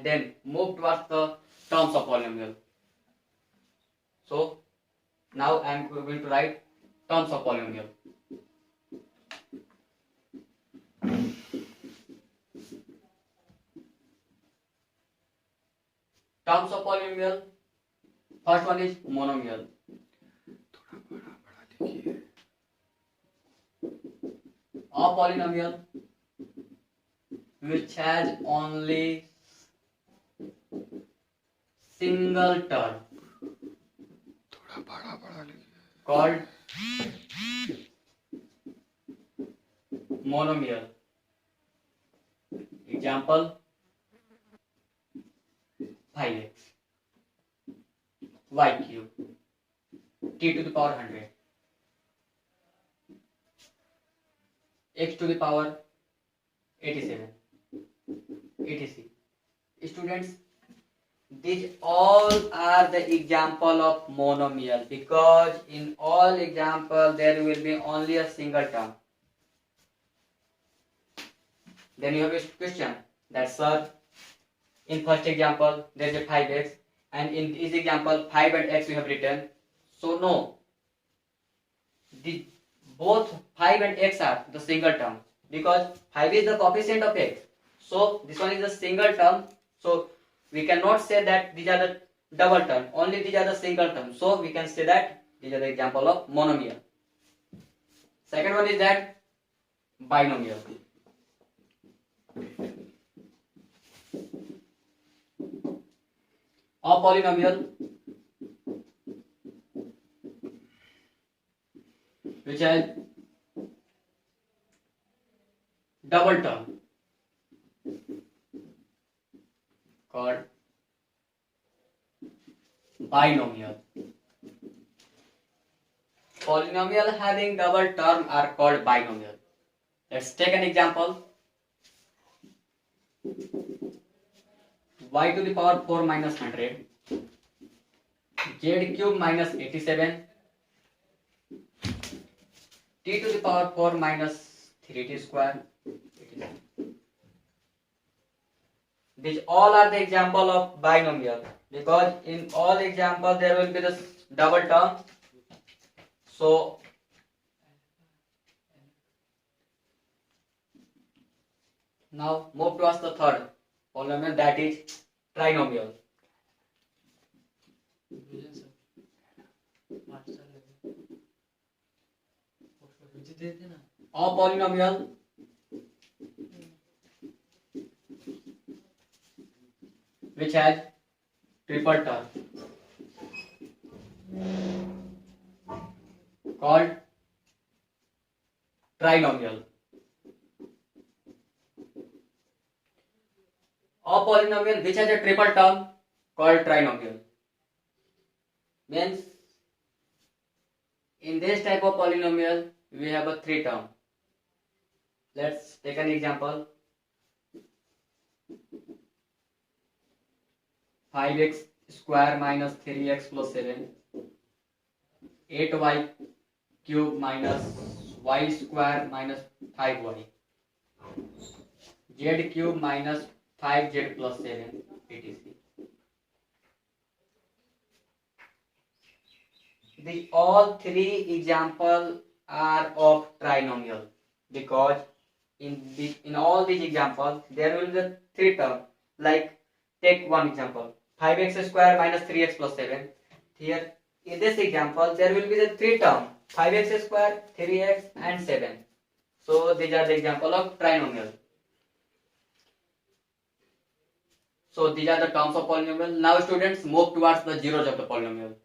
then move towards the terms of polynomial. So now I am going to write terms of polynomial. Terms of polynomial, first one is monomial. A polynomial which has only single term called monomial. Example, 5x y cube t to the power 100 x to the power 87 etc. Students, these all are the example of monomial, because in all example there will be only a single term. Then you have a question that, sir, in first example there is a 5x and in this example 5 and x we have written. So no, both 5 and x are the single term, because 5 is the coefficient of x. So this one is a single term. So we cannot say that these are the double term, only these are the single term. So we can say that these are the example of monomial. Second one is that binomial. A polynomial which has double term called binomial. Polynomial having double term are called binomial. Let's take an example. Y to the power 4 minus 100 z cube minus 87 t to the power 4 minus 3t square. These all are the example of binomial, because in all example there will be this double term. So now move towards the third polynomial, that is trinomial. A polynomial which has triple term called trinomial. A polynomial which has a triple term called trinomial means in this type of polynomial we have a three term. Let's take an example. 5x square minus 3x plus 7 8y cube minus y square minus 5y z cube minus 5z plus 7 etc. The all three examples are of trinomial, because in all these examples there will be three terms. Like take one example, 5x square minus 3x plus 7. Here in this example there will be the three terms, 5x square, 3x and 7. So these are the example of trinomial. So these are the terms of polynomial. Now students, move towards the zeros of the polynomial.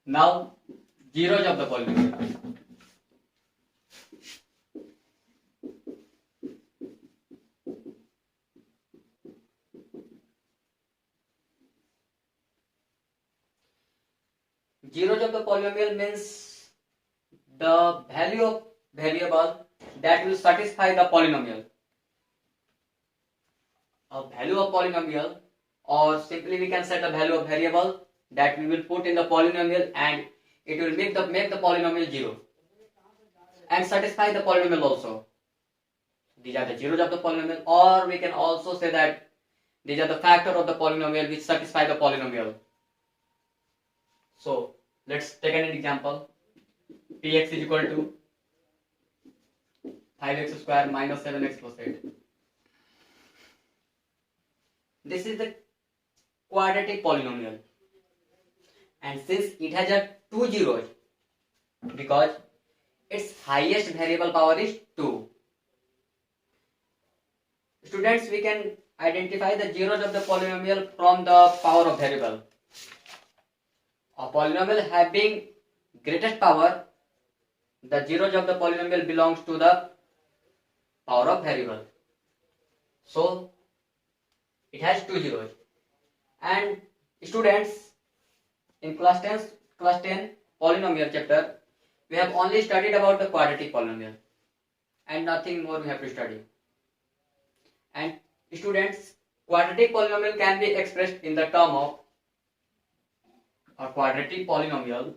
Now zeros of the polynomial. Zeros of the polynomial means the value of variable that will satisfy the polynomial. A value of polynomial, or simply we can set a value of variable that we will put in the polynomial, and it will make the polynomial 0 and satisfy the polynomial also. These are the zeros of the polynomial, or we can also say that these are the factor of the polynomial which satisfy the polynomial. So let's take an example. Px is equal to 5x square minus 7x plus 8. This is the quadratic polynomial, and since it has a 2 zeros, because its highest variable power is 2. Students, we can identify the zeros of the polynomial from the power of variable. A polynomial having greatest power, the zeros of the polynomial belongs to the power of variable. So it has 2 zeros. And students, in class 10 polynomial chapter, we have only studied about the quadratic polynomial and nothing more we have to study. And students, quadratic polynomial can be expressed in the term of a quadratic polynomial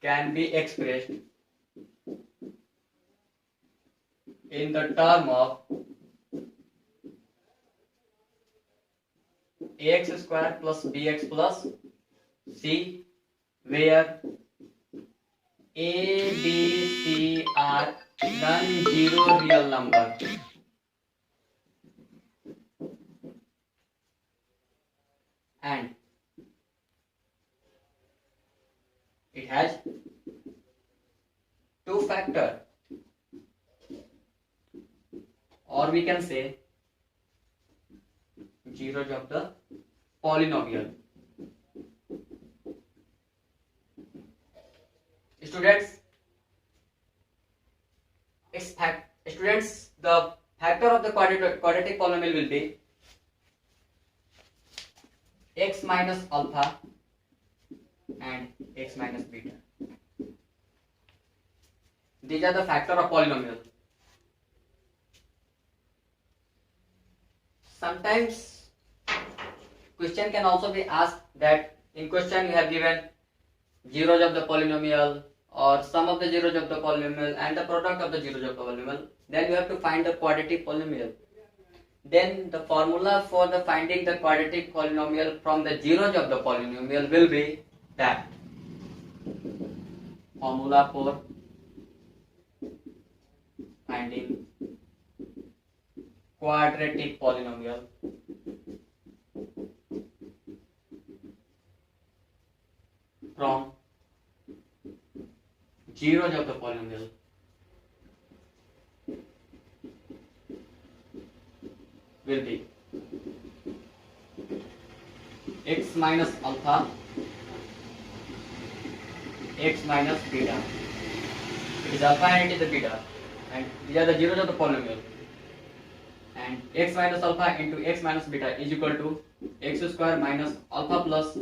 can be expressed in the term of ax square plus bx plus c, where a, b, c are non-zero real number. And it has two factor, or we can say zeros of the polynomial. Students, the factor of the quadratic polynomial will be x minus alpha and x minus beta. These are the factor of polynomial. Sometimes question can also be asked that in question you have given zeros of the polynomial or sum of the zeros of the polynomial and the product of the zeros of the polynomial. Then you have to find the quadratic polynomial. Then the formula for the finding the quadratic polynomial from the zeros of the polynomial will be that formula for finding quadratic polynomial from zeros of the polynomial will be x minus alpha, x minus beta. It is alpha and it is the beta, and these are the zeros of the polynomial. And x minus alpha into x minus beta is equal to x square minus alpha plus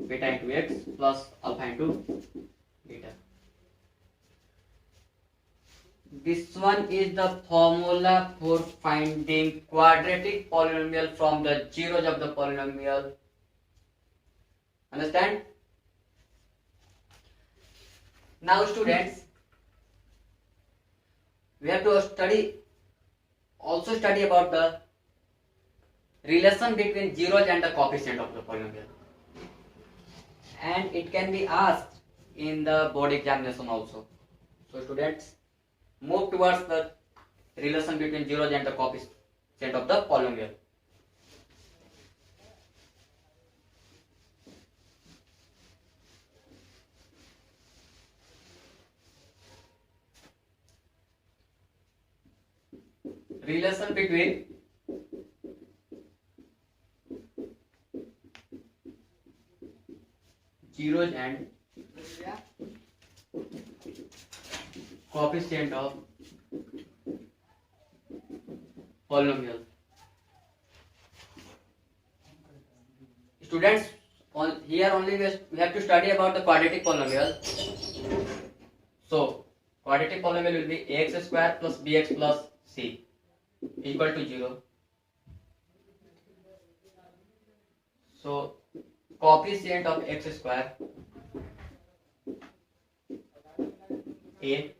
beta into x plus alpha into beta. This one is the formula for finding quadratic polynomial from the zeros of the polynomial. Understand? Now students, we have to study about the relation between zeros and the coefficient of the polynomial, and it can be asked in the board examination also. So students, move towards the relation between zeros and the coefficient of the polynomial. Relation between zeros and coefficient of polynomial. Students, here only we have to study about the quadratic polynomial. So quadratic polynomial will be ax square plus bx plus c equal to 0. So coefficient of x square a,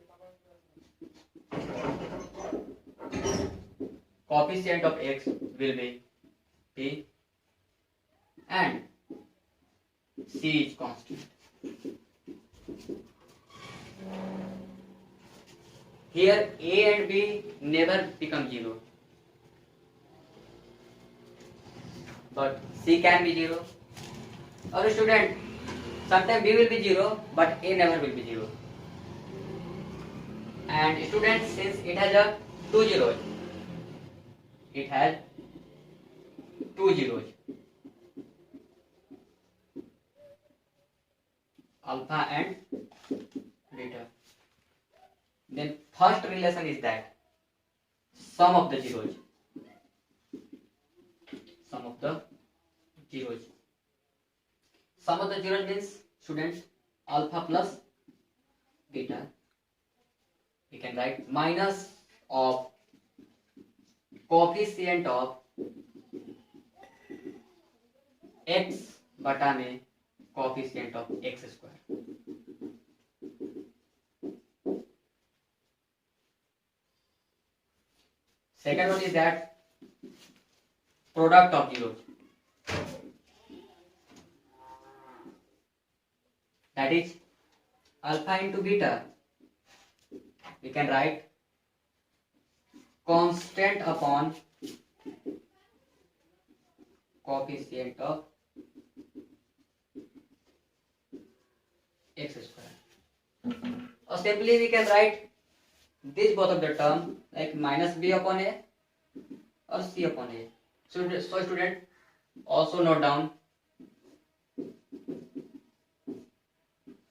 coefficient of x will be p, and c is constant. Here a and b never become 0, but c can be 0. Or student, sometimes b will be 0 but a never will be 0. And student, since it has a 2 zeros, it has 2 zeros, alpha and beta. Then first relation is that sum of the zeros. Sum of the zeros. Sum of the zeros means, students, alpha plus beta. We can write minus of coefficient of x बटा में coefficient of x square. Second one is that product of zeros. That is alpha into beta. We can write constant upon coefficient of x square. Or simply we can write this both of the term like minus b upon a or c upon a. So student, also note down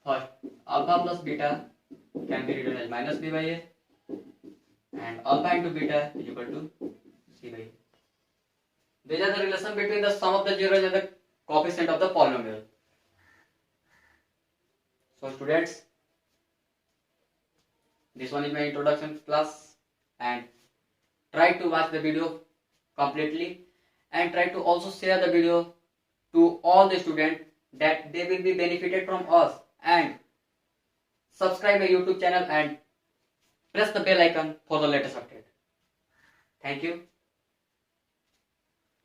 first alpha plus beta can be written as minus b by a, and alpha into beta is equal to c by a. These are the relation between the sum of the zeros and the coefficient of the polynomial. So students, this one is my introduction class, and try to watch the video completely and try to also share the video to all the students that they will be benefited from us, and subscribe my YouTube channel and press the bell icon for the latest update. Thank you.